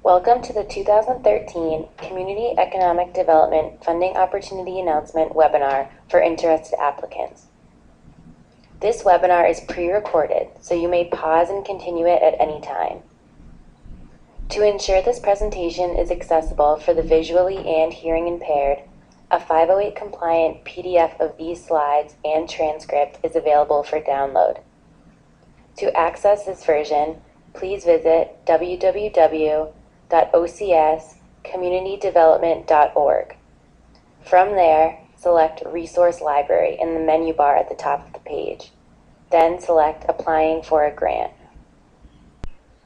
Welcome to the 2013 Community Economic Development Funding Opportunity Announcement webinar for interested applicants. This webinar is pre-recorded, so you may pause and continue it at any time. To ensure this presentation is accessible for the visually and hearing impaired, a 508 compliant PDF of these slides and transcript is available for download. To access this version, please visit www.ocscommunitydevelopment.org. From there, select Resource Library in the menu bar at the top of the page. Then select Applying for a Grant.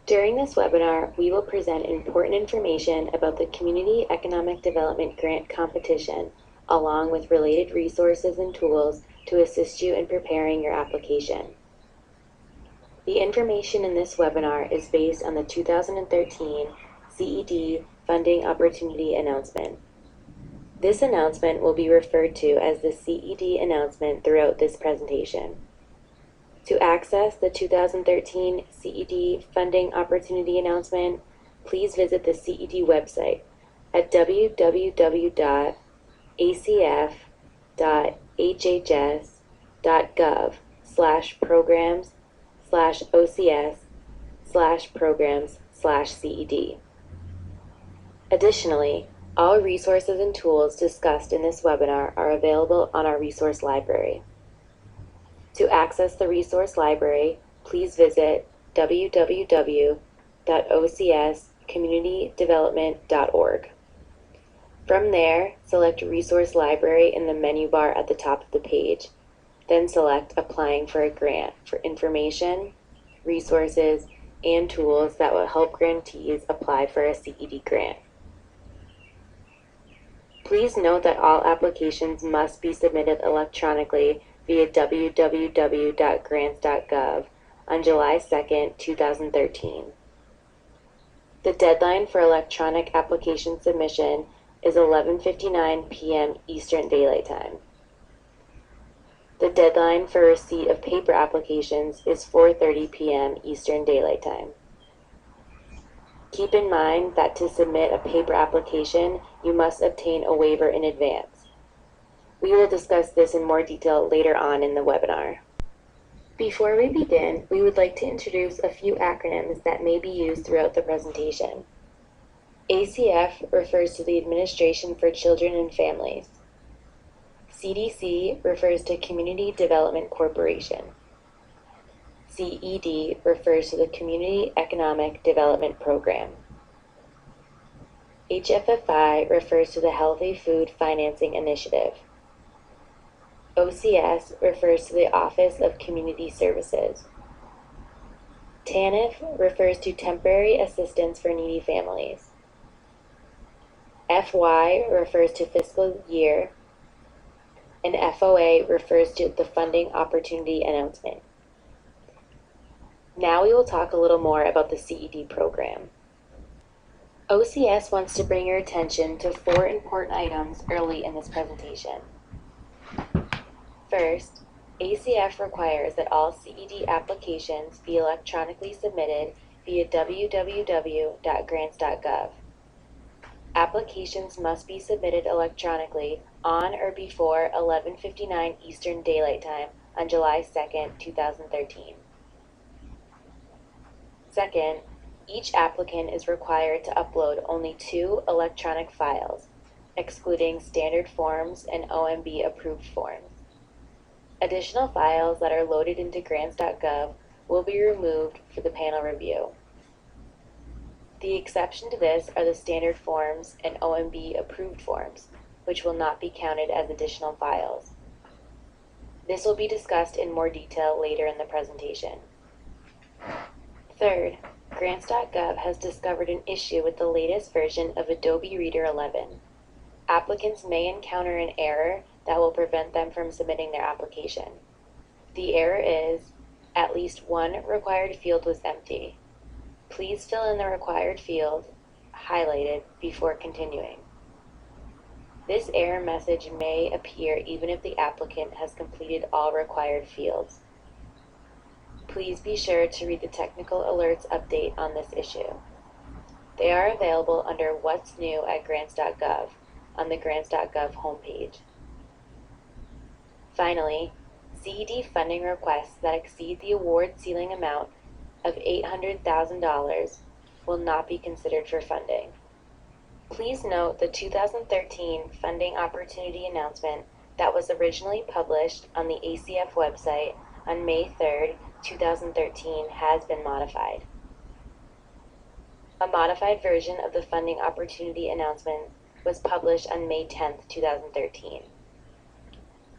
During this webinar, we will present important information about the Community Economic Development Grant Competition, along with related resources and tools to assist you in preparing your application. The information in this webinar is based on the 2013 CED Funding Opportunity Announcement. This announcement will be referred to as the CED announcement throughout this presentation. To access the 2013 CED Funding Opportunity Announcement, please visit the CED website at www.acf.gov/programs/OCS/programs/CED. Additionally, all resources and tools discussed in this webinar are available on our resource library. To access the resource library, please visit www.ocscommunitydevelopment.org. From there, select Resource Library in the menu bar at the top of the page. Then select Applying for a Grant for information, resources, and tools that will help grantees apply for a CED grant. Please note that all applications must be submitted electronically via www.grants.gov on July 2, 2013. The deadline for electronic application submission is 11:59 p.m. Eastern Daylight Time. The deadline for receipt of paper applications is 4:30 p.m. Eastern Daylight Time. Keep in mind that to submit a paper application, you must obtain a waiver in advance. We will discuss this in more detail later on in the webinar. Before we begin, we would like to introduce a few acronyms that may be used throughout the presentation. ACF refers to the Administration for Children and Families. CDC refers to Community Development Corporation. CED refers to the Community Economic Development Program. HFFI refers to the Healthy Food Financing Initiative. OCS refers to the Office of Community Services. TANF refers to Temporary Assistance for Needy Families. FY refers to fiscal year, and FOA refers to the Funding Opportunity Announcement. Now we will talk a little more about the CED program. OCS wants to bring your attention to 4 important items early in this presentation. First, ACF requires that all CED applications be electronically submitted via www.grants.gov. Applications must be submitted electronically on or before 11:59 Eastern Daylight Time on July 2, 2013. Second, each applicant is required to upload only 2 electronic files, excluding standard forms and OMB approved forms. Additional files that are loaded into grants.gov will be removed for the panel review. The exception to this are the standard forms and OMB approved forms, which will not be counted as additional files. This will be discussed in more detail later in the presentation. Third, grants.gov has discovered an issue with the latest version of Adobe Reader 11. Applicants may encounter an error that will prevent them from submitting their application. The error is, at least one required field was empty. Please fill in the required field, highlighted, before continuing. This error message may appear even if the applicant has completed all required fields. Please be sure to read the technical alerts update on this issue. They are available under What's New at grants.gov on the grants.gov homepage. Finally, CED funding requests that exceed the award ceiling amount of $800,000 will not be considered for funding. Please note the 2013 funding opportunity announcement that was originally published on the ACF website on May 3, 2013 has been modified. A modified version of the funding opportunity announcement was published on May 10, 2013.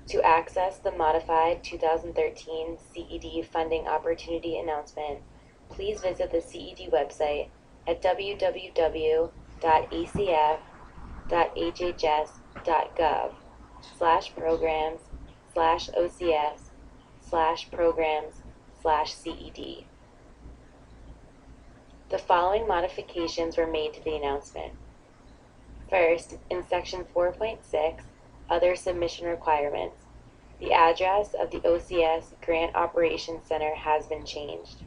To access the modified 2013 CED funding opportunity announcement, please visit the CED website at www.acf.hhs.gov/programs/OCS/programs/CED. The following modifications were made to the announcement. First, in Section 4.6, Other Submission Requirements, the address of the OCS Grant Operations Center has been changed.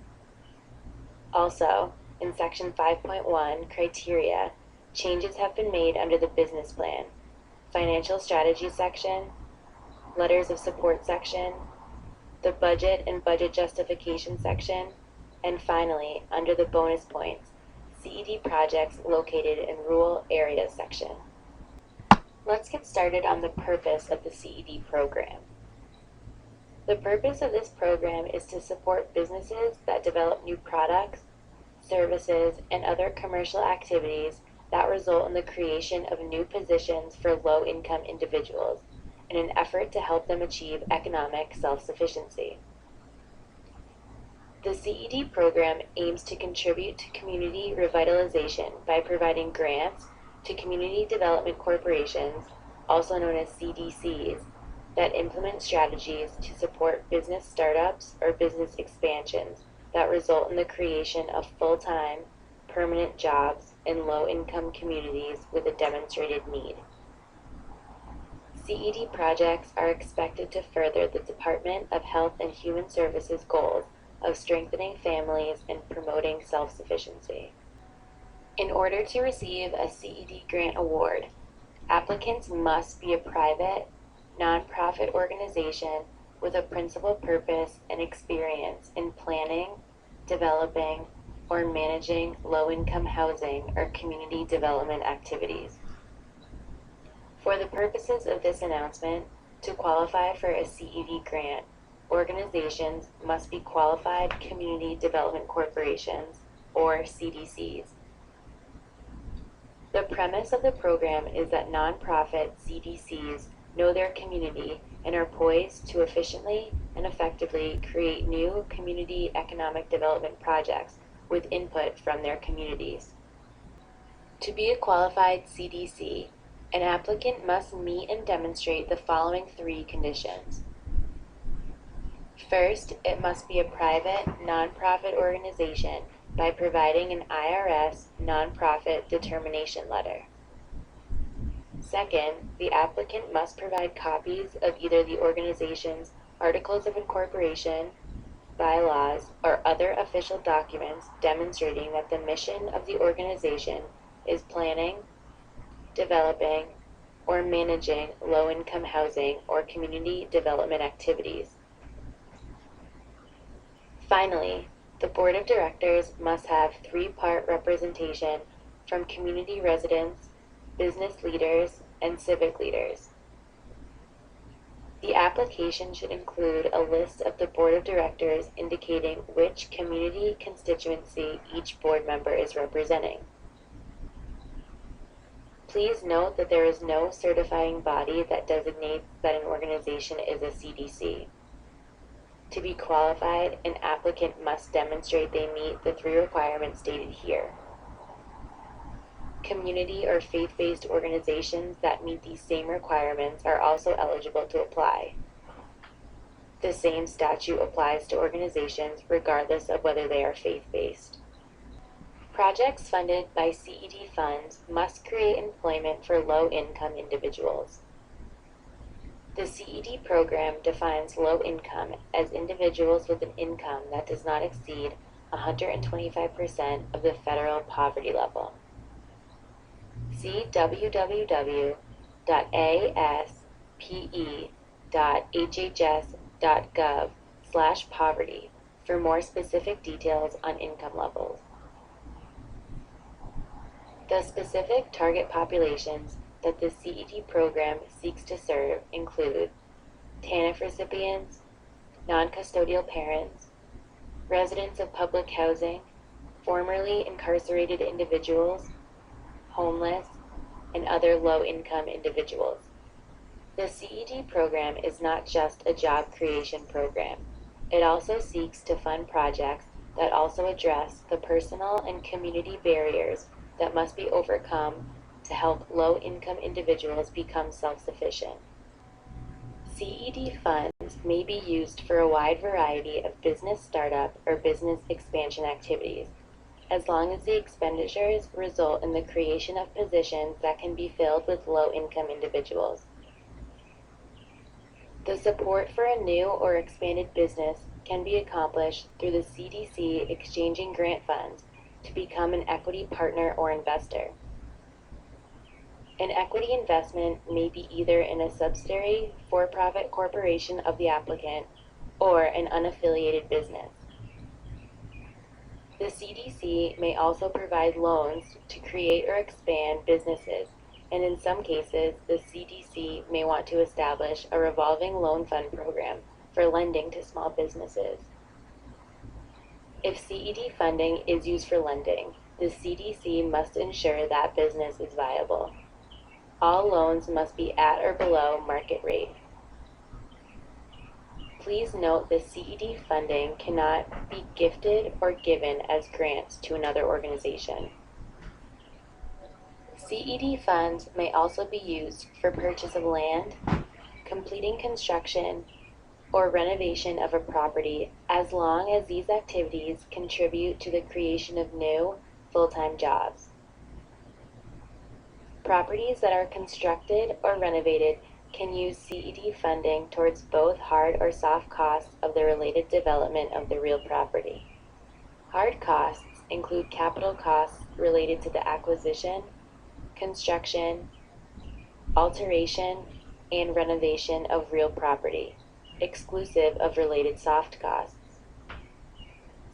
Also, in Section 5.1, Criteria, changes have been made under the Business Plan, Financial Strategy section, Letters of Support section, the Budget and Budget Justification section, and finally, under the Bonus Points, CED projects located in rural areas section. Let's get started on the purpose of the CED program. The purpose of this program is to support businesses that develop new products, services, and other commercial activities that result in the creation of new positions for low-income individuals in an effort to help them achieve economic self-sufficiency. The CED program aims to contribute to community revitalization by providing grants to community development corporations, also known as CDCs, that implement strategies to support business startups or business expansions that result in the creation of full-time, permanent jobs in low-income communities with a demonstrated need. CED projects are expected to further the Department of Health and Human Services goals of strengthening families and promoting self-sufficiency. In order to receive a CED grant award, applicants must be a private, nonprofit organization with a principal purpose and experience in planning, developing, or managing low-income housing or community development activities. For the purposes of this announcement, to qualify for a CED grant, organizations must be qualified community development corporations, or CDCs. The premise of the program is that nonprofit CDCs know their community and are poised to efficiently and effectively create new community economic development projects with input from their communities. To be a qualified CDC, an applicant must meet and demonstrate the following 3 conditions. First, it must be a private, nonprofit organization by providing an IRS nonprofit determination letter. Second, the applicant must provide copies of either the organization's articles of incorporation, bylaws, or other official documents demonstrating that the mission of the organization is planning, developing, or managing low-income housing or community development activities. Finally, the Board of Directors must have 3-part representation from community residents, business leaders, and civic leaders. The application should include a list of the Board of Directors indicating which community constituency each board member is representing. Please note that there is no certifying body that designates that an organization is a CDC. To be qualified, an applicant must demonstrate they meet the 3 requirements stated here. Community or faith-based organizations that meet these same requirements are also eligible to apply. The same statute applies to organizations regardless of whether they are faith-based. Projects funded by CED funds must create employment for low-income individuals. The CED program defines low income as individuals with an income that does not exceed 125% of the federal poverty level. See www.aspe.hhs.gov/poverty for more specific details on income levels. The specific target populations that the CED program seeks to serve include TANF recipients, non-custodial parents, residents of public housing, formerly incarcerated individuals, homeless, and other low-income individuals. The CED program is not just a job creation program. It also seeks to fund projects that also address the personal and community barriers that must be overcome to help low-income individuals become self-sufficient. CED funds may be used for a wide variety of business startup or business expansion activities, as long as the expenditures result in the creation of positions that can be filled with low-income individuals. The support for a new or expanded business can be accomplished through the CDC exchanging grant funds to become an equity partner or investor. An equity investment may be either in a subsidiary for-profit corporation of the applicant or an unaffiliated business. The CDC may also provide loans to create or expand businesses, and in some cases, the CDC may want to establish a revolving loan fund program for lending to small businesses. If CED funding is used for lending, the CDC must ensure that business is viable. All loans must be at or below market rate. Please note the CED funding cannot be gifted or given as grants to another organization. CED funds may also be used for purchase of land, completing construction, or renovation of a property, as long as these activities contribute to the creation of new, full-time jobs. Properties that are constructed or renovated can use CED funding towards both hard or soft costs of the related development of the real property. Hard costs include capital costs related to the acquisition, construction, alteration, and renovation of real property, exclusive of related soft costs.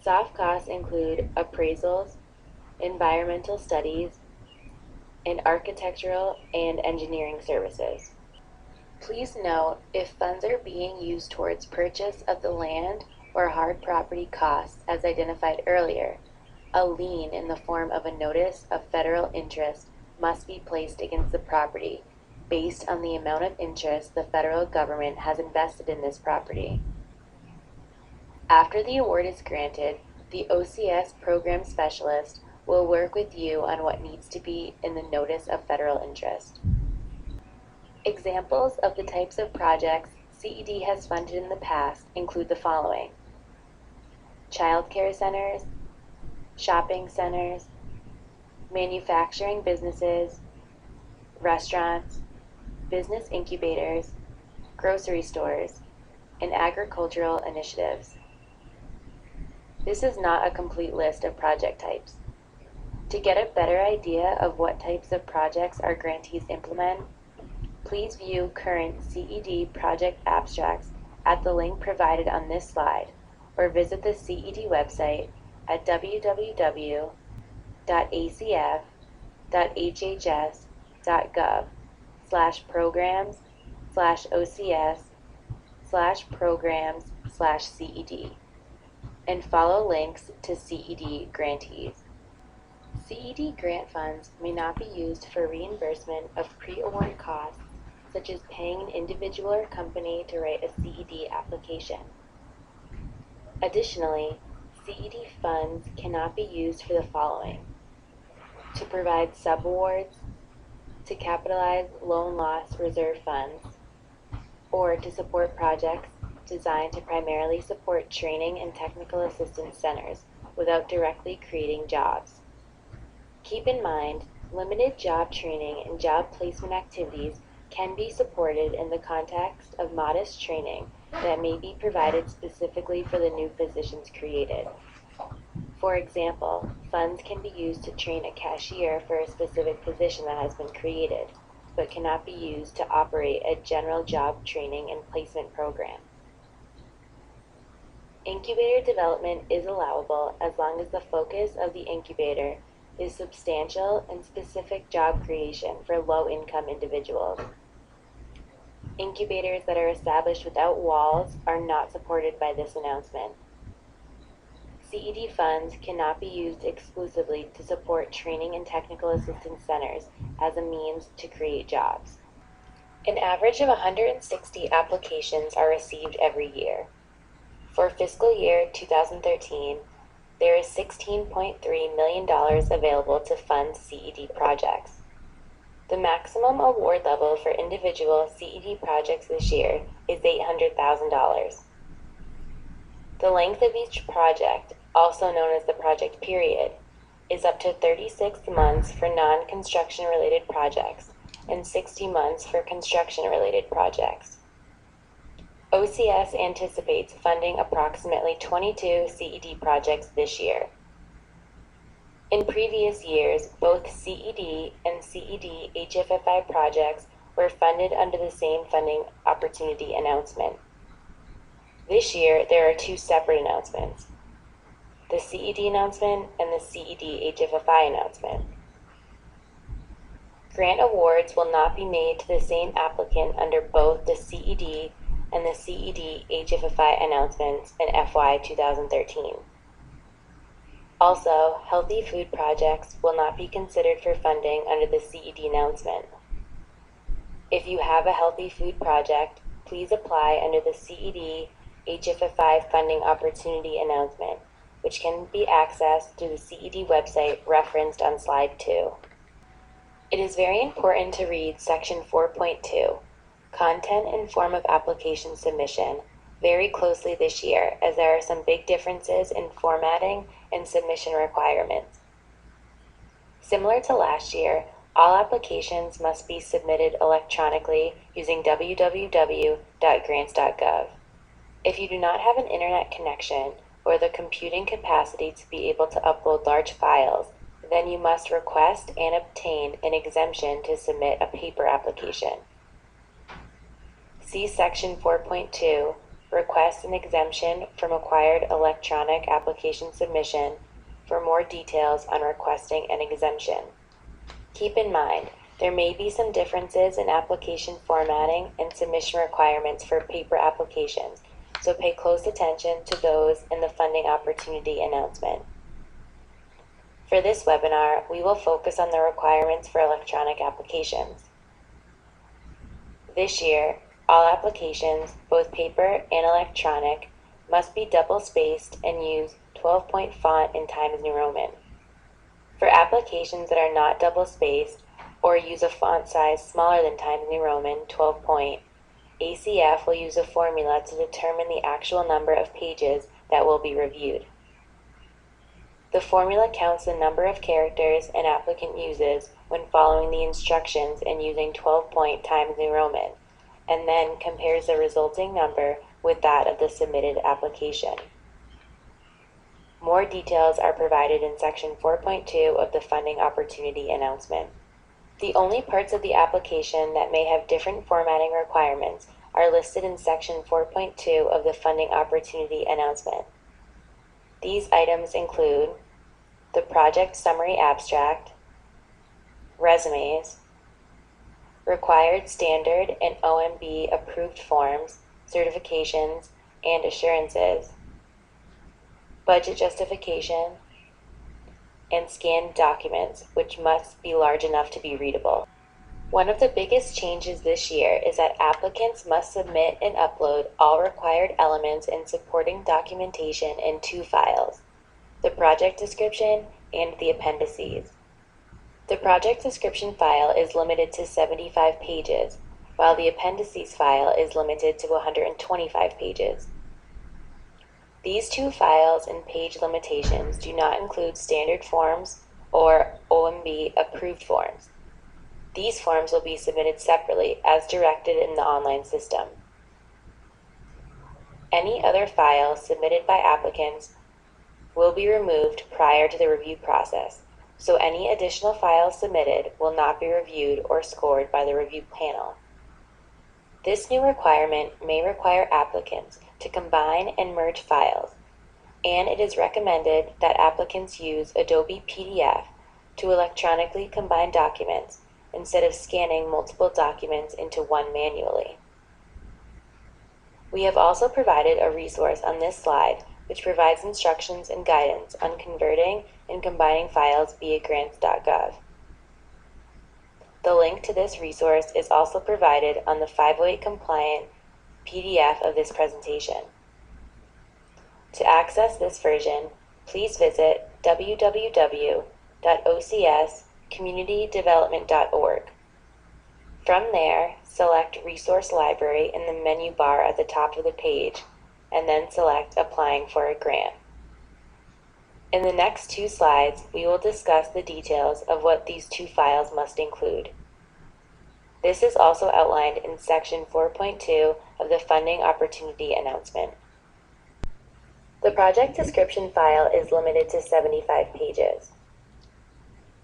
Soft costs include appraisals, environmental studies, and architectural and engineering services. Please note, if funds are being used towards purchase of the land or hard property costs as identified earlier, a lien in the form of a notice of federal interest must be placed against the property based on the amount of interest the federal government has invested in this property. After the award is granted, the OCS program specialist will work with you on what needs to be in the notice of federal interest. Examples of the types of projects CED has funded in the past include the following: child care centers, shopping centers, manufacturing businesses, restaurants, business incubators, grocery stores, and agricultural initiatives. This is not a complete list of project types. To get a better idea of what types of projects our grantees implement, please view current CED project abstracts at the link provided on this slide, or visit the CED website at www.achs.gov/programs/OCS/programs/CED and follow links to CED grantees. CED grant funds may not be used for reimbursement of pre-award costs, such as paying an individual or company to write a CED application. Additionally, CED funds cannot be used for the following: to provide subawards, to capitalize loan loss reserve funds, or to support projects designed to primarily support training and technical assistance centers without directly creating jobs. Keep in mind, limited job training and job placement activities can be supported in the context of modest training that may be provided specifically for the new positions created. For example, funds can be used to train a cashier for a specific position that has been created, but cannot be used to operate a general job training and placement program. Incubator development is allowable as long as the focus of the incubator is substantial and specific job creation for low-income individuals. Incubators that are established without walls are not supported by this announcement. CED funds cannot be used exclusively to support training and technical assistance centers as a means to create jobs. An average of 160 applications are received every year. For fiscal year 2013, there is $16.3 million available to fund CED projects. The maximum award level for individual CED projects this year is $800,000. The length of each project, also known as the project period, is up to 36 months for non-construction related projects and 60 months for construction-related projects. OCS anticipates funding approximately 22 CED projects this year. In previous years, both CED and CED HFFI projects were funded under the same funding opportunity announcement. This year, there are two separate announcements: the CED announcement and the CED HFFI announcement. Grant awards will not be made to the same applicant under both the CED and the CED HFFI announcements in FY 2013. Also, healthy food projects will not be considered for funding under the CED announcement. If you have a healthy food project, please apply under the CED HFFI funding opportunity announcement, which can be accessed through the CED website referenced on slide 2. It is very important to read section 4.2, Content and Form of Application Submission, very closely this year, as there are some big differences in formatting and submission requirements. Similar to last year, all applications must be submitted electronically using www.grants.gov. If you do not have an internet connection or the computing capacity to be able to upload large files, then you must request and obtain an exemption to submit a paper application. See section 4.2, Request an Exemption from Required Electronic Application Submission, for more details on requesting an exemption. Keep in mind, there may be some differences in application formatting and submission requirements for paper applications, so pay close attention to those in the funding opportunity announcement. For this webinar, we will focus on the requirements for electronic applications. This year, all applications, both paper and electronic, must be double-spaced and use 12-point font in Times New Roman. For applications that are not double-spaced or use a font size smaller than Times New Roman 12-point, ACF will use a formula to determine the actual number of pages that will be reviewed. The formula counts the number of characters an applicant uses when following the instructions and using 12-point Times New Roman, and then compares the resulting number with that of the submitted application. More details are provided in section 4.2 of the funding opportunity announcement. The only parts of the application that may have different formatting requirements are listed in section 4.2 of the funding opportunity announcement. These items include the project summary abstract, resumes, required standard and OMB approved forms, certifications, and assurances, budget justification, and scanned documents, which must be large enough to be readable. One of the biggest changes this year is that applicants must submit and upload all required elements and supporting documentation in 2 files, the project description and the appendices. The project description file is limited to 75 pages, while the appendices file is limited to 125 pages. These 2 files and page limitations do not include standard forms or OMB approved forms. These forms will be submitted separately as directed in the online system. Any other file submitted by applicants will be removed prior to the review process, so any additional files submitted will not be reviewed or scored by the review panel. This new requirement may require applicants to combine and merge files, and it is recommended that applicants use Adobe PDF to electronically combine documents instead of scanning multiple documents into one manually. We have also provided a resource on this slide which provides instructions and guidance on converting and combining files via grants.gov. The link to this resource is also provided on the 508 compliant PDF of this presentation. To access this version, please visit www.ocscommunitydevelopment.org. From there, select Resource Library in the menu bar at the top of the page, and then select Applying for a Grant. In the next 2 slides, we will discuss the details of what these 2 files must include. This is also outlined in Section 4.2 of the Funding Opportunity Announcement. The project description file is limited to 75 pages.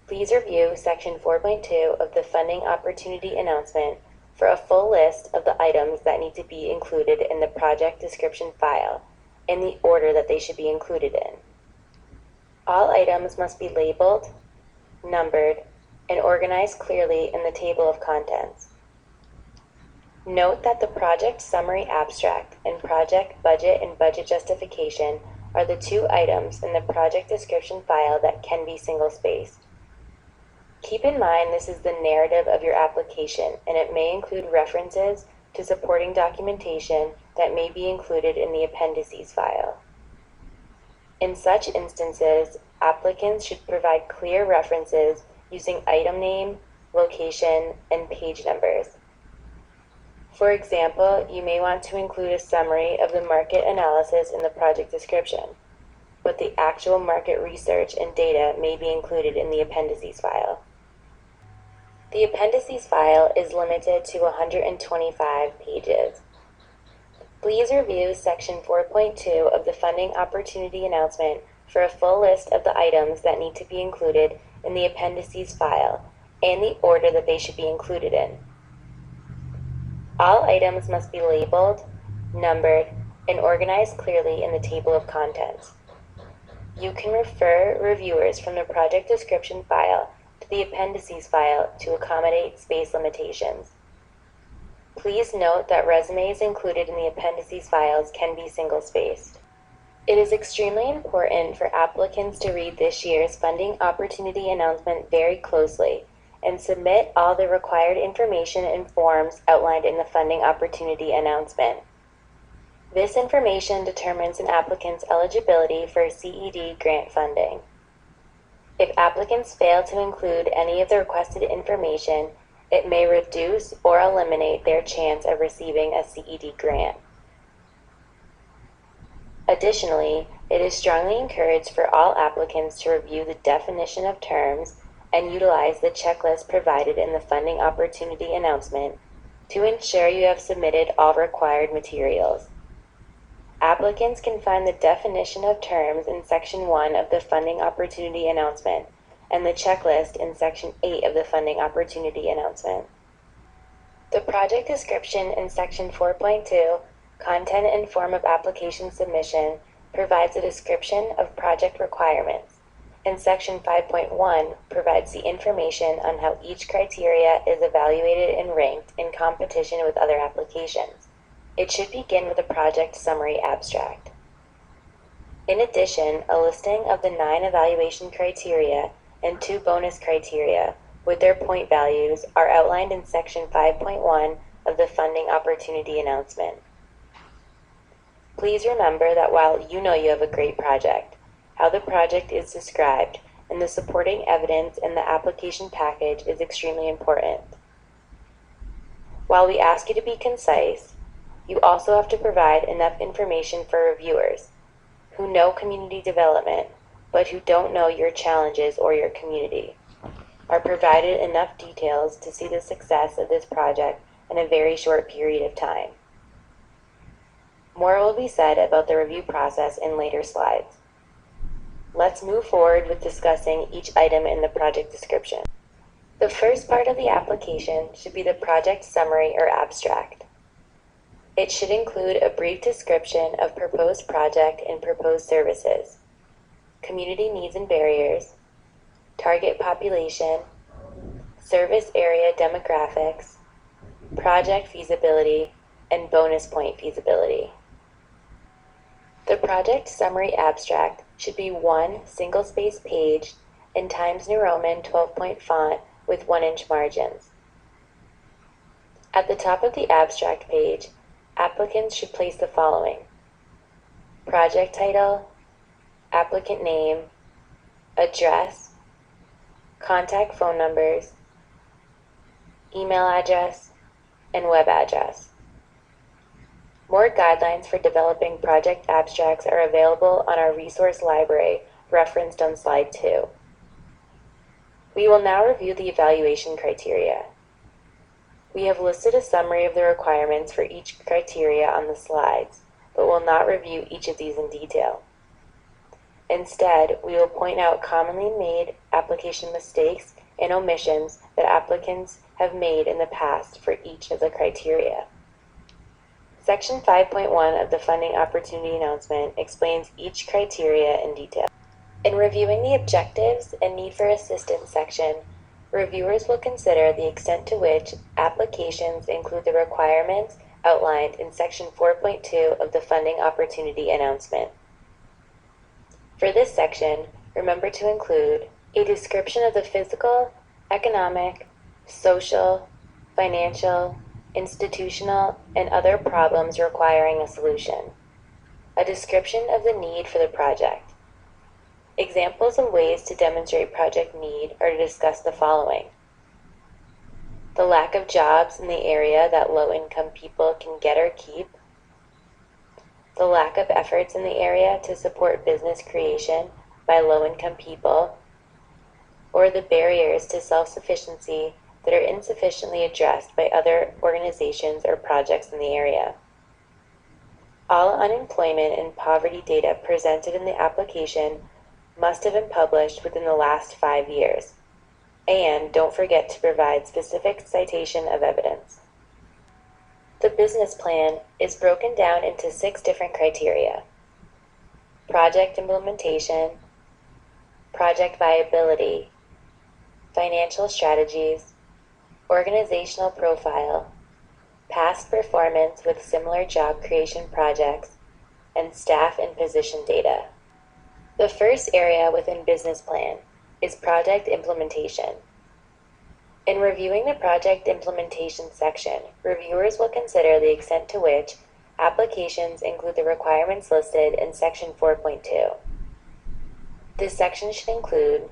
Please review Section 4.2 of the Funding Opportunity Announcement for a full list of the items that need to be included in the project description file in the order that they should be included in. All items must be labeled, numbered, and organized clearly in the table of contents. Note that the project summary abstract and project budget and budget justification are the 2 items in the project description file that can be single-spaced. Keep in mind this is the narrative of your application, and it may include references to supporting documentation that may be included in the appendices file. In such instances, applicants should provide clear references using item name, location, and page numbers. For example, you may want to include a summary of the market analysis in the project description, but the actual market research and data may be included in the appendices file. The appendices file is limited to 125 pages. Please review Section 4.2 of the Funding Opportunity Announcement for a full list of the items that need to be included in the appendices file and the order that they should be included in. All items must be labeled, numbered, and organized clearly in the table of contents. You can refer reviewers from the project description file to the appendices file to accommodate space limitations. Please note that resumes included in the appendices files can be single-spaced. It is extremely important for applicants to read this year's Funding Opportunity Announcement very closely and submit all the required information and forms outlined in the Funding Opportunity Announcement. This information determines an applicant's eligibility for CED grant funding. If applicants fail to include any of the requested information, it may reduce or eliminate their chance of receiving a CED grant. Additionally, it is strongly encouraged for all applicants to review the definition of terms and utilize the checklist provided in the Funding Opportunity Announcement to ensure you have submitted all required materials. Applicants can find the definition of terms in Section 1 of the Funding Opportunity Announcement and the checklist in Section 8 of the Funding Opportunity Announcement. The project description in Section 4.2, Content and Form of Application Submission, provides a description of project requirements, and Section 5.1 provides the information on how each criteria is evaluated and ranked in competition with other applications. It should begin with a project summary abstract. In addition, a listing of the 9 evaluation criteria and 2 bonus criteria with their point values are outlined in Section 5.1 of the Funding Opportunity Announcement. Please remember that while you know you have a great project, how the project is described and the supporting evidence in the application package is extremely important. While we ask you to be concise, you also have to provide enough information for reviewers who know community development but who don't know your challenges or your community, are provided enough details to see the success of this project in a very short period of time. More will be said about the review process in later slides. Let's move forward with discussing each item in the project description. The first part of the application should be the project summary or abstract. It should include a brief description of proposed project and proposed services, community needs and barriers, target population, service area demographics, project feasibility, and bonus point feasibility. The project summary abstract should be one single-space page in Times New Roman 12-point font with 1-inch margins. At the top of the abstract page, applicants should place the following: project title, applicant name, address, contact phone numbers, email address, and web address. More guidelines for developing project abstracts are available on our resource library referenced on slide 2. We will now review the evaluation criteria. We have listed a summary of the requirements for each criteria on the slides, but will not review each of these in detail. Instead, we will point out commonly made application mistakes and omissions that applicants have made in the past for each of the criteria. Section 5.1 of the Funding Opportunity Announcement explains each criteria in detail. In reviewing the objectives and need for assistance section, reviewers will consider the extent to which applications include the requirements outlined in Section 4.2 of the Funding Opportunity Announcement. For this section, remember to include a description of the physical, economic, social, financial, institutional, and other problems requiring a solution, a description of the need for the project. Examples of ways to demonstrate project need are to discuss the following: the lack of jobs in the area that low-income people can get or keep, the lack of efforts in the area to support business creation by low-income people, or the barriers to self-sufficiency that are insufficiently addressed by other organizations or projects in the area. All unemployment and poverty data presented in the application must have been published within the last 5 years, and don't forget to provide specific citation of evidence. The business plan is broken down into 6 different criteria: project implementation, project viability, financial strategies, organizational profile, past performance with similar job creation projects, and staff and position data. The first area within business plan is project implementation. In reviewing the project implementation section, reviewers will consider the extent to which applications include the requirements listed in Section 4.2. This section should include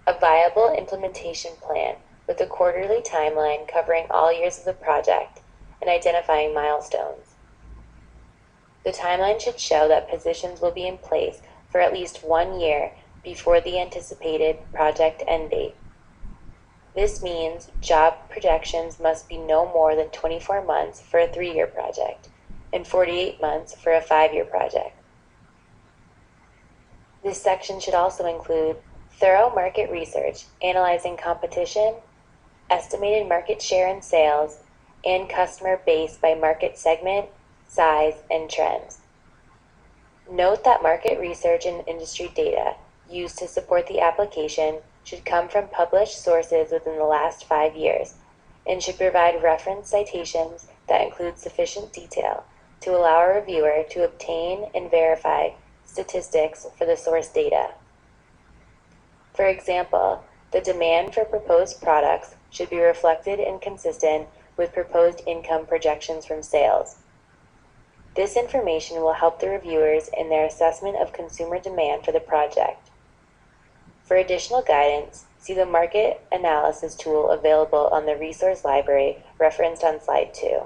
a viable implementation plan with a quarterly timeline covering all years of the project and identifying milestones. The timeline should show that positions will be in place for at least 1 year before the anticipated project end date. This means job projections must be no more than 24 months for a 3-year project and 48 months for a 5-year project. This section should also include thorough market research, analyzing competition, estimated market share and sales, and customer base by market segment, size, and trends. Note that market research and industry data used to support the application should come from published sources within the last 5 years and should provide reference citations that include sufficient detail to allow a reviewer to obtain and verify statistics for the source data. For example, the demand for proposed products should be reflected and consistent with proposed income projections from sales. This information will help the reviewers in their assessment of consumer demand for the project. For additional guidance, see the market analysis tool available on the resource library referenced on slide 2.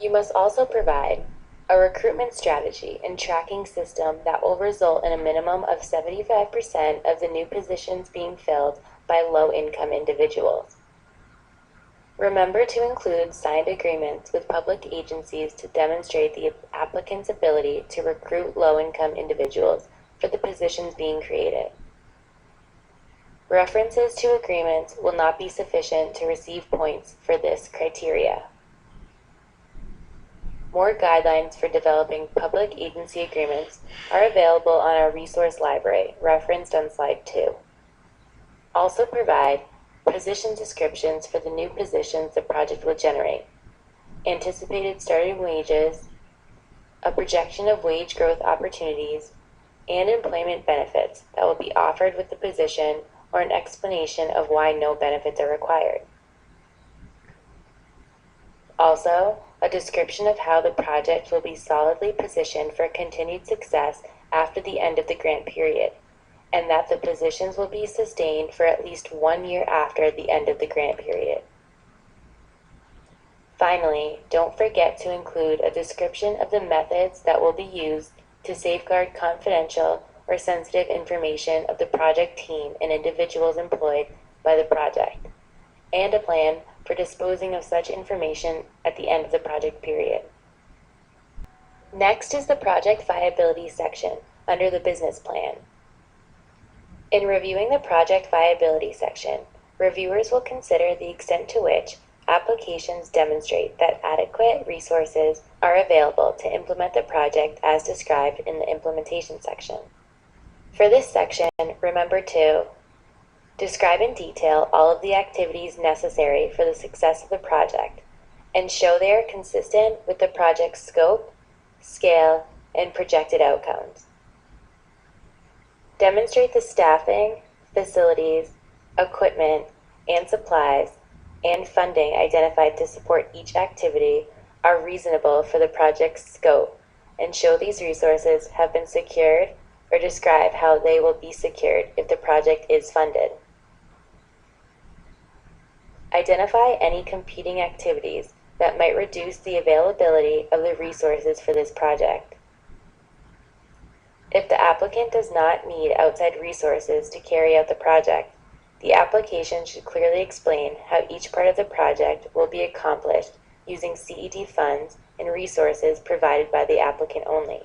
You must also provide a recruitment strategy and tracking system that will result in a minimum of 75% of the new positions being filled by low-income individuals. Remember to include signed agreements with public agencies to demonstrate the applicant's ability to recruit low-income individuals for the positions being created. References to agreements will not be sufficient to receive points for this criteria. More guidelines for developing public agency agreements are available on our resource library, referenced on slide 2. Also provide position descriptions for the new positions the project will generate, anticipated starting wages, a projection of wage growth opportunities, and employment benefits that will be offered with the position, or an explanation of why no benefits are required. Also, a description of how the project will be solidly positioned for continued success after the end of the grant period, and that the positions will be sustained for at least 1 year after the end of the grant period. Finally, don't forget to include a description of the methods that will be used to safeguard confidential or sensitive information of the project team and individuals employed by the project, and a plan for disposing of such information at the end of the project period. Next is the project viability section under the business plan. In reviewing the project viability section, reviewers will consider the extent to which applications demonstrate that adequate resources are available to implement the project as described in the implementation section. For this section, remember to describe in detail all of the activities necessary for the success of the project and show they are consistent with the project's scope, scale, and projected outcomes. Demonstrate the staffing, facilities, equipment, and supplies and funding identified to support each activity are reasonable for the project's scope, and show these resources have been secured, or describe how they will be secured if the project is funded. Identify any competing activities that might reduce the availability of the resources for this project. If the applicant does not need outside resources to carry out the project, the application should clearly explain how each part of the project will be accomplished using CED funds and resources provided by the applicant only.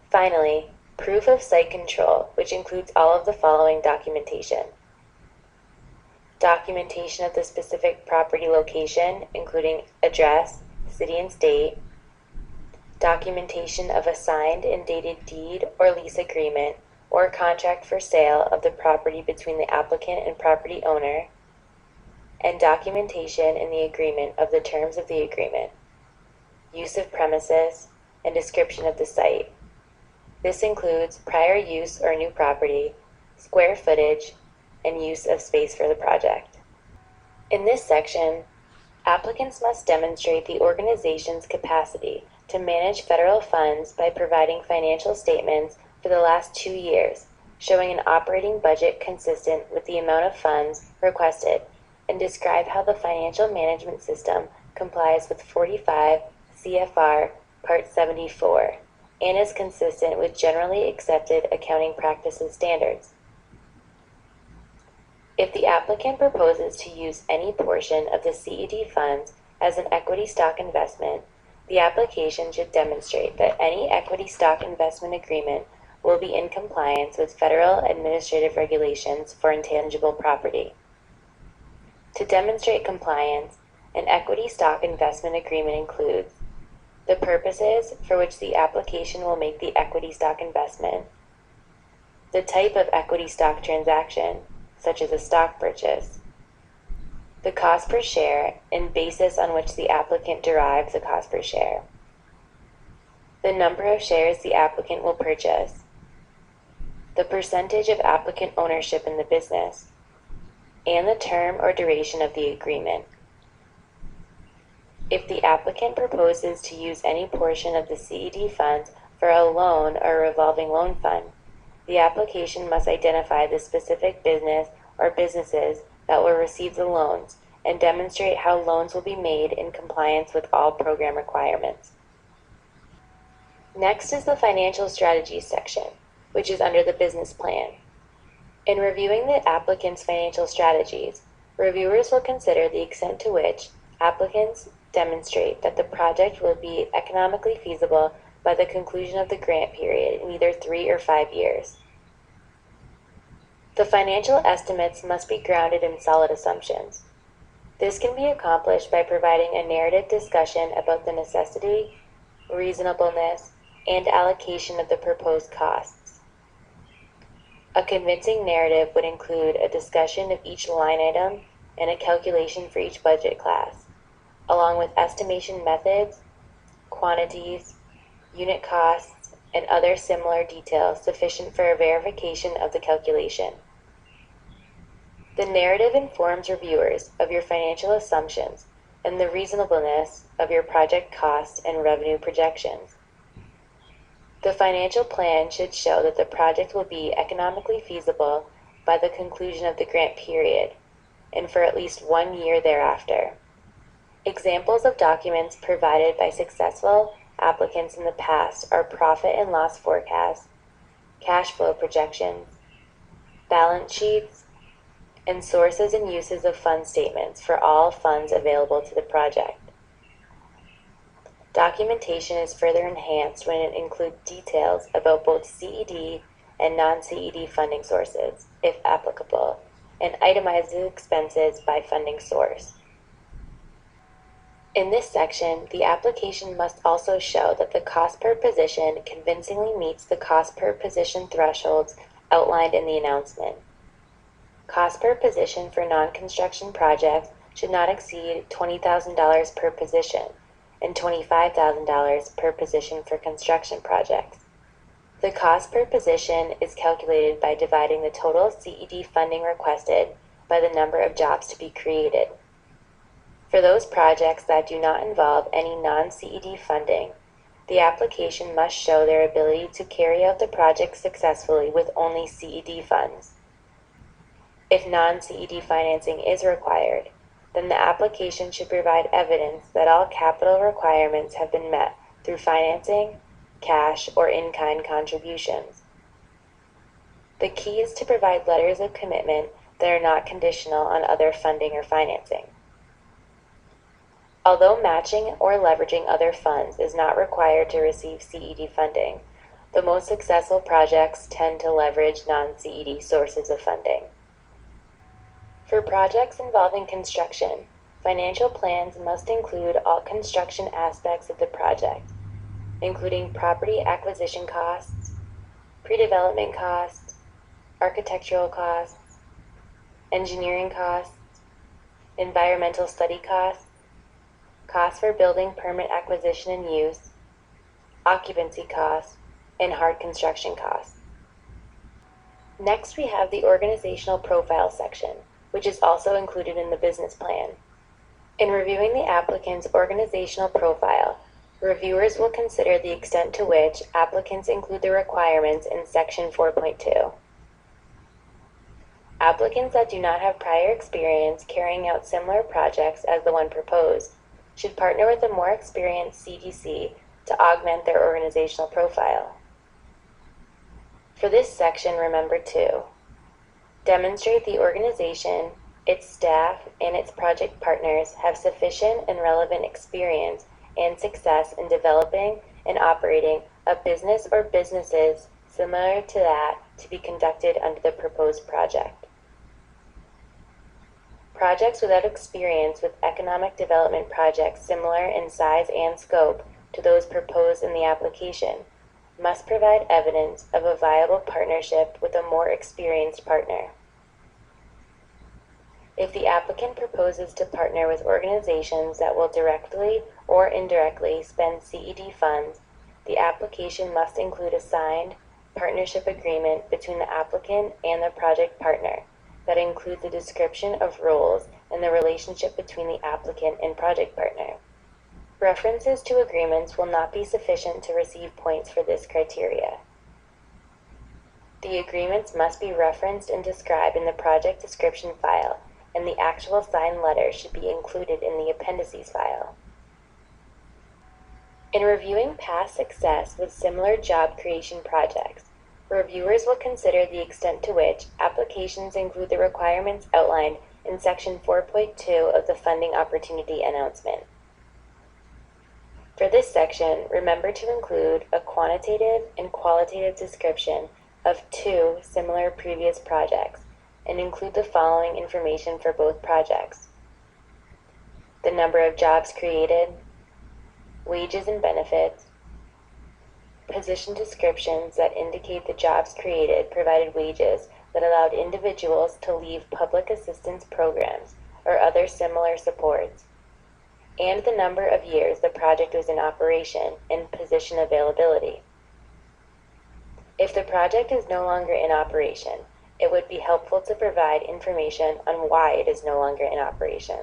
Finally, proof of site control, which includes all of the following documentation. Documentation of the specific property location, including address, city and state. Documentation of a signed and dated deed or lease agreement or contract for sale of the property between the applicant and property owner, and documentation in the agreement of the terms of the agreement, use of premises, and description of the site. This includes prior use or new property, square footage, and use of space for the project. In this section, applicants must demonstrate the organization's capacity to manage federal funds by providing financial statements for the last 2 years, showing an operating budget consistent with the amount of funds requested, and describe how the financial management system complies with 45 CFR Part 74 and is consistent with generally accepted accounting practices standards. If the applicant proposes to use any portion of the CED funds as an equity stock investment, the application should demonstrate that any equity stock investment agreement will be in compliance with federal administrative regulations for intangible property. To demonstrate compliance, an equity stock investment agreement includes the purposes for which the application will make the equity stock investment, the type of equity stock transaction, such as a stock purchase, the cost per share and basis on which the applicant derives the cost per share, the number of shares the applicant will purchase, the percentage of applicant ownership in the business, and the term or duration of the agreement. If the applicant proposes to use any portion of the CED funds for a loan or a revolving loan fund, the application must identify the specific business or businesses that will receive the loans and demonstrate how loans will be made in compliance with all program requirements. Next is the financial strategies section, which is under the business plan. In reviewing the applicant's financial strategies, reviewers will consider the extent to which applicants demonstrate that the project will be economically feasible by the conclusion of the grant period in either 3 or 5 years. The financial estimates must be grounded in solid assumptions. This can be accomplished by providing a narrative discussion about the necessity, reasonableness, and allocation of the proposed costs. A convincing narrative would include a discussion of each line item and a calculation for each budget class, along with estimation methods, quantities, unit costs, and other similar details sufficient for a verification of the calculation. The narrative informs reviewers of your financial assumptions and the reasonableness of your project cost and revenue projections. The financial plan should show that the project will be economically feasible by the conclusion of the grant period and for at least 1 year thereafter. Examples of documents provided by successful applicants in the past are profit and loss forecasts, cash flow projections, balance sheets, and sources and uses of fund statements for all funds available to the project. Documentation is further enhanced when it includes details about both CED and non-CED funding sources, if applicable, and itemizes expenses by funding source. In this section, the application must also show that the cost per position convincingly meets the cost per position thresholds outlined in the announcement. Cost per position for non-construction projects should not exceed $20,000 per position and $25,000 per position for construction projects. The cost per position is calculated by dividing the total CED funding requested by the number of jobs to be created. For those projects that do not involve any non-CED funding, the application must show their ability to carry out the project successfully with only CED funds. If non-CED financing is required, then the application should provide evidence that all capital requirements have been met through financing, cash, or in-kind contributions. The key is to provide letters of commitment that are not conditional on other funding or financing. Although matching or leveraging other funds is not required to receive CED funding, the most successful projects tend to leverage non-CED sources of funding. For projects involving construction, financial plans must include all construction aspects of the project, including property acquisition costs, pre-development costs, architectural costs, engineering costs, environmental study costs, costs for building permit acquisition and use, occupancy costs, and hard construction costs. Next, we have the organizational profile section, which is also included in the business plan. In reviewing the applicant's organizational profile, reviewers will consider the extent to which applicants include the requirements in Section 4.2. Applicants that do not have prior experience carrying out similar projects as the one proposed should partner with a more experienced CDC to augment their organizational profile. For this section, remember to demonstrate the organization, its staff, and its project partners have sufficient and relevant experience and success in developing and operating a business or businesses similar to that to be conducted under the proposed project. Projects without experience with economic development projects similar in size and scope to those proposed in the application must provide evidence of a viable partnership with a more experienced partner. If the applicant proposes to partner with organizations that will directly or indirectly spend CED funds, the application must include a signed partnership agreement between the applicant and the project partner that includes a description of roles and the relationship between the applicant and project partner. References to agreements will not be sufficient to receive points for this criteria. The agreements must be referenced and described in the project description file, and the actual signed letter should be included in the appendices file. In reviewing past success with similar job creation projects, reviewers will consider the extent to which applications include the requirements outlined in Section 4.2 of the Funding Opportunity Announcement. For this section, remember to include a quantitative and qualitative description of two similar previous projects and include the following information for both projects: the number of jobs created, wages and benefits, position descriptions that indicate the jobs created provided wages that allowed individuals to leave public assistance programs or other similar supports, and the number of years the project was in operation and position availability. If the project is no longer in operation, it would be helpful to provide information on why it is no longer in operation.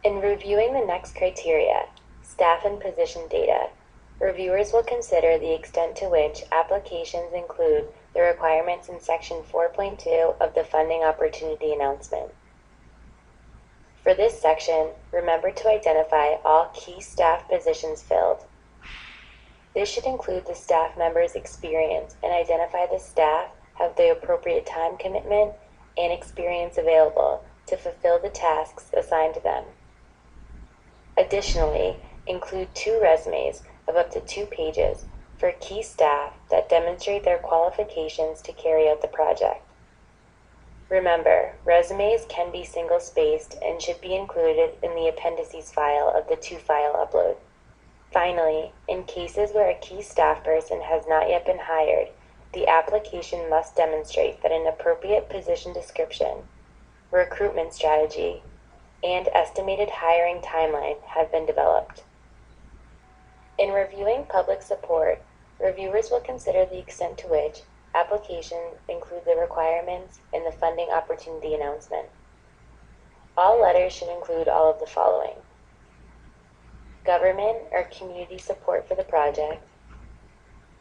In reviewing the next criteria, staff and position data, reviewers will consider the extent to which applications include the requirements in Section 4.2 of the Funding Opportunity Announcement. For this section, remember to identify all key staff positions filled. This should include the staff member's experience and identify the staff have the appropriate time commitment and experience available to fulfill the tasks assigned to them. Additionally, include 2 resumes of up to 2 pages for key staff that demonstrate their qualifications to carry out the project. Remember, resumes can be single-spaced and should be included in the appendices file of the 2-file upload. Finally, in cases where a key staff person has not yet been hired, the application must demonstrate that an appropriate position description, recruitment strategy, and estimated hiring timeline have been developed. In reviewing public support, reviewers will consider the extent to which applications include the requirements in the Funding Opportunity Announcement. All letters should include all of the following: government or community support for the project,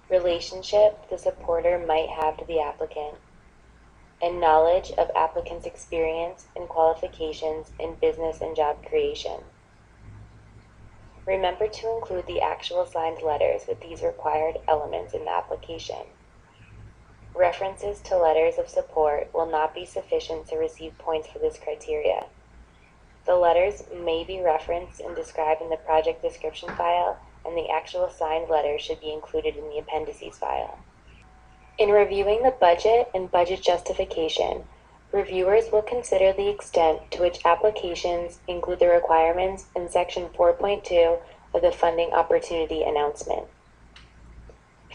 relationship the supporter might have to the applicant, and knowledge of applicant's experience and qualifications in business and job creation. Remember to include the actual signed letters with these required elements in the application. References to letters of support will not be sufficient to receive points for this criteria. The letters may be referenced and described in the project description file, and the actual signed letter should be included in the appendices file. In reviewing the budget and budget justification, reviewers will consider the extent to which applications include the requirements in Section 4.2 of the Funding Opportunity Announcement.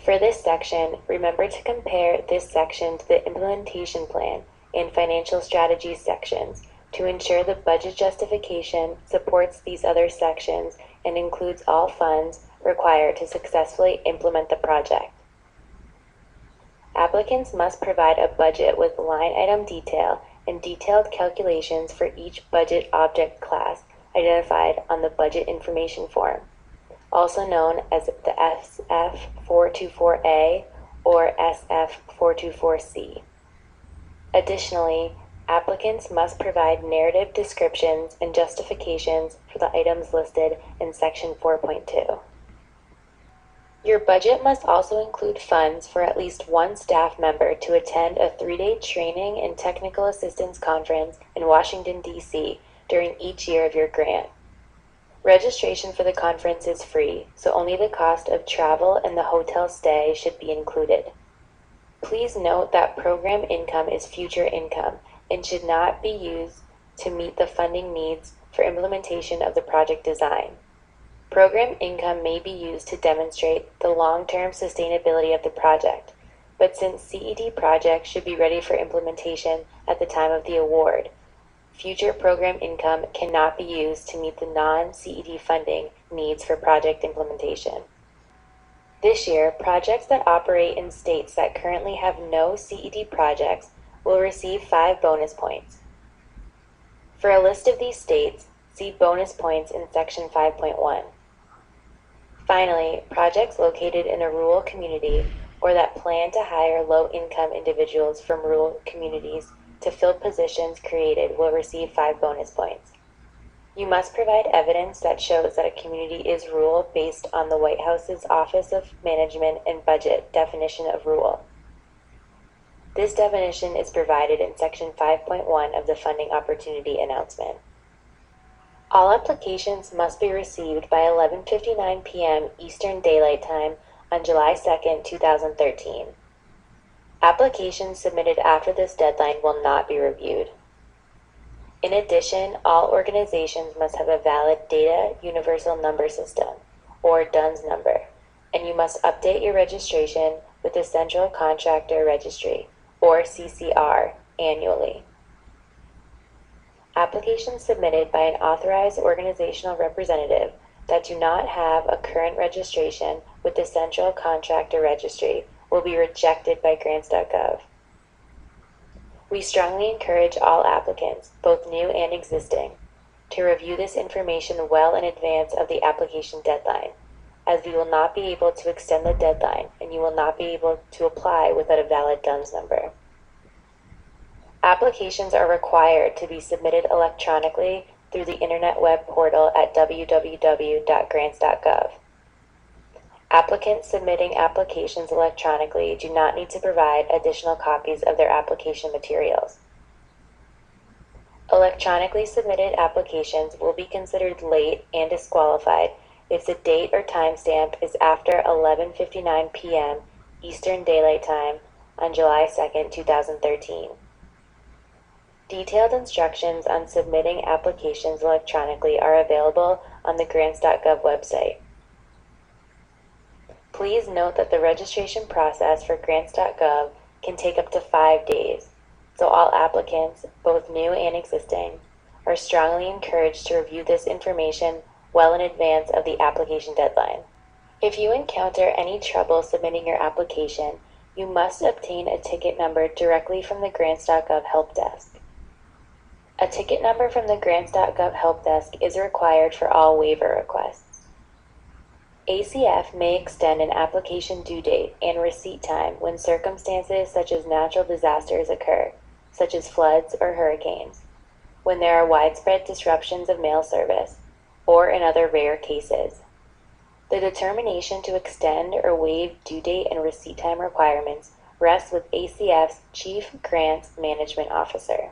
For this section, remember to compare this section to the Implementation Plan and Financial Strategies sections to ensure the budget justification supports these other sections and includes all funds required to successfully implement the project. Applicants must provide a budget with line item detail and detailed calculations for each budget object class identified on the Budget Information Form, also known as the SF424A or SF424C. Additionally, applicants must provide narrative descriptions and justifications for the items listed in Section 4.2. Your budget must also include funds for at least one staff member to attend a 3-day training and technical assistance conference in Washington, D.C. during each year of your grant. Registration for the conference is free, so only the cost of travel and the hotel stay should be included. Please note that program income is future income and should not be used to meet the funding needs for implementation of the project design. Program income may be used to demonstrate the long-term sustainability of the project, but since CED projects should be ready for implementation at the time of the award, future program income cannot be used to meet the non-CED funding needs for project implementation. This year, projects that operate in states that currently have no CED projects will receive 5 bonus points. For a list of these states, see bonus points in Section 5.1. Finally, projects located in a rural community or that plan to hire low-income individuals from rural communities to fill positions created will receive 5 bonus points. You must provide evidence that shows that a community is rural based on the White House's Office of Management and Budget definition of rural. This definition is provided in Section 5.1 of the Funding Opportunity Announcement. All applications must be received by 11:59 p.m. Eastern Daylight Time on July 2nd, 2013. Applications submitted after this deadline will not be reviewed. In addition, all organizations must have a valid Data Universal Number System, or DUNS number, and you must update your registration with the Central Contractor Registry, or CCR, annually. Applications submitted by an authorized organizational representative that do not have a current registration with the Central Contractor Registry will be rejected by grants.gov. We strongly encourage all applicants, both new and existing, to review this information well in advance of the application deadline, as we will not be able to extend the deadline and you will not be able to apply without a valid DUNS number. Applications are required to be submitted electronically through the Internet web portal at www.grants.gov. Applicants submitting applications electronically do not need to provide additional copies of their application materials. Electronically submitted applications will be considered late and disqualified if the date or timestamp is after 11:59 p.m. Eastern Daylight Time on July 2nd, 2013. Detailed instructions on submitting applications electronically are available on the grants.gov website. Please note that the registration process for grants.gov can take up to 5 days, so all applicants, both new and existing, are strongly encouraged to review this information well in advance of the application deadline. If you encounter any trouble submitting your application, you must obtain a ticket number directly from the grants.gov help desk. A ticket number from the grants.gov help desk is required for all waiver requests. ACF may extend an application due date and receipt time when circumstances such as natural disasters occur, such as floods or hurricanes, when there are widespread disruptions of mail service, or in other rare cases. The determination to extend or waive due date and receipt time requirements rests with ACF's Chief Grants Management Officer.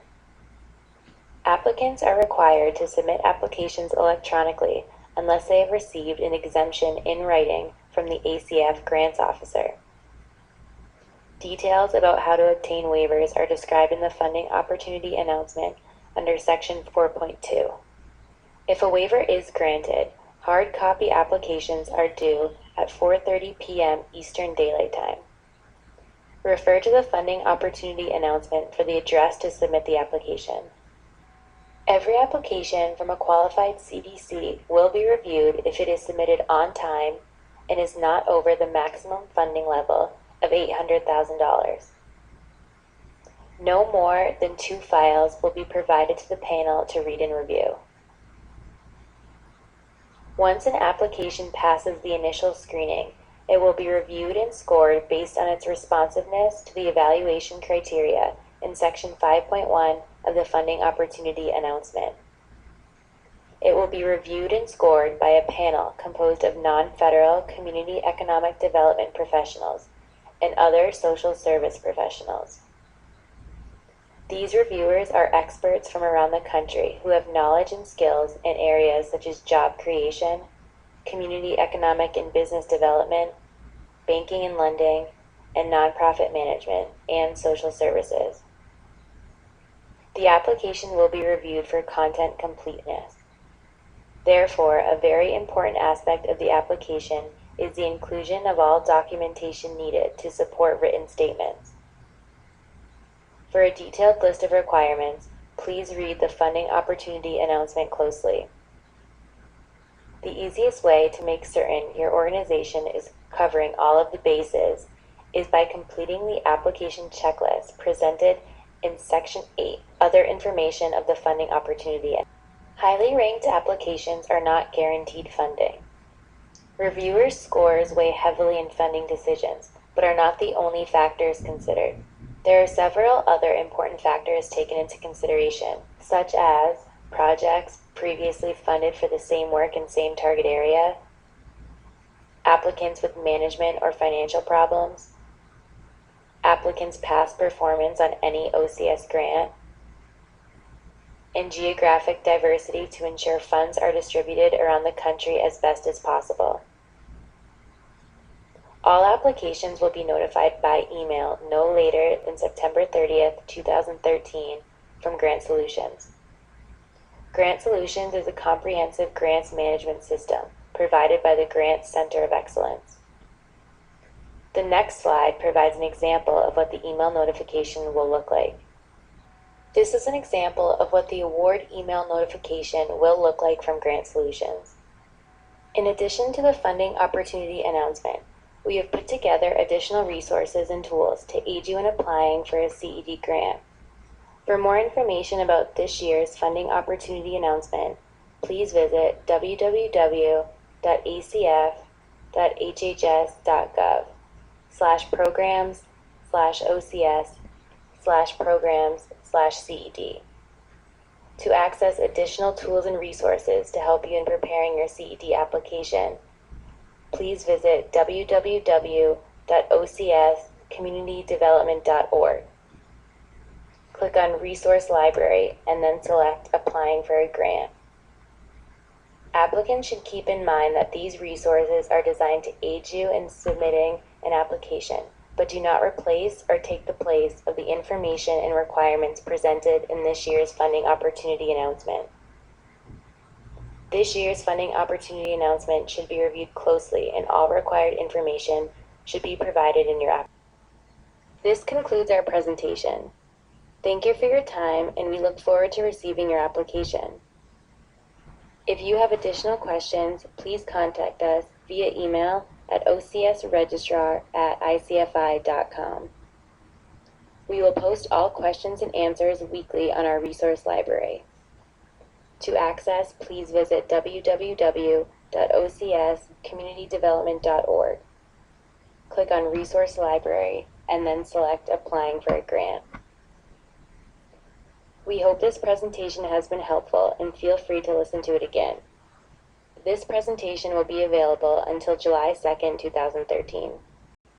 Applicants are required to submit applications electronically unless they have received an exemption in writing from the ACF Grants Officer. Details about how to obtain waivers are described in the funding opportunity announcement under Section 4.2. If a waiver is granted, hard copy applications are due at 4:30 p.m. Eastern Daylight Time. Refer to the funding opportunity announcement for the address to submit the application. Every application from a qualified CDC will be reviewed if it is submitted on time and is not over the maximum funding level of $800,000. No more than 2 files will be provided to the panel to read and review. Once an application passes the initial screening, it will be reviewed and scored based on its responsiveness to the evaluation criteria in Section 5.1 of the Funding Opportunity Announcement. It will be reviewed and scored by a panel composed of non-federal community economic development professionals and other social service professionals. These reviewers are experts from around the country who have knowledge and skills in areas such as job creation, community economic and business development, banking and lending, and nonprofit management and social services. The application will be reviewed for content completeness. Therefore, a very important aspect of the application is the inclusion of all documentation needed to support written statements. For a detailed list of requirements, please read the funding opportunity announcement closely. The easiest way to make certain your organization is covering all of the bases is by completing the application checklist presented in Section 8, Other Information of the Funding Opportunity. Highly ranked applications are not guaranteed funding. Reviewers' scores weigh heavily in funding decisions, but are not the only factors considered. There are several other important factors taken into consideration, such as projects previously funded for the same work and same target area, applicants with management or financial problems, applicants' past performance on any OCS grant, and geographic diversity to ensure funds are distributed around the country as best as possible. All applications will be notified by email no later than September 30th, 2013 from Grant Solutions. Grant Solutions is a comprehensive grants management system provided by the Grants Center of Excellence. The next slide provides an example of what the email notification will look like. This is an example of what the award email notification will look like from Grant Solutions. In addition to the funding opportunity announcement, we have put together additional resources and tools to aid you in applying for a CED grant. For more information about this year's funding opportunity announcement, please visit www.acf.hhs.gov/programs/OCS/programs/CED. To access additional tools and resources to help you in preparing your CED application, please visit www.ocscommunitydevelopment.org. Click on Resource Library and then select Applying for a Grant. Applicants should keep in mind that these resources are designed to aid you in submitting an application, but do not replace or take the place of the information and requirements presented in this year's funding opportunity announcement. This year's funding opportunity announcement should be reviewed closely and all required information should be provided in your application. This concludes our presentation. Thank you for your time, and we look forward to receiving your application. If you have additional questions, please contact us via email at ocsregistrar@icfi.com. We will post all questions and answers weekly on our resource library. To access, please visit www.ocscommunitydevelopment.org. Click on Resource Library and then select Applying for a Grant. We hope this presentation has been helpful and feel free to listen to it again. This presentation will be available until July 2nd, 2013.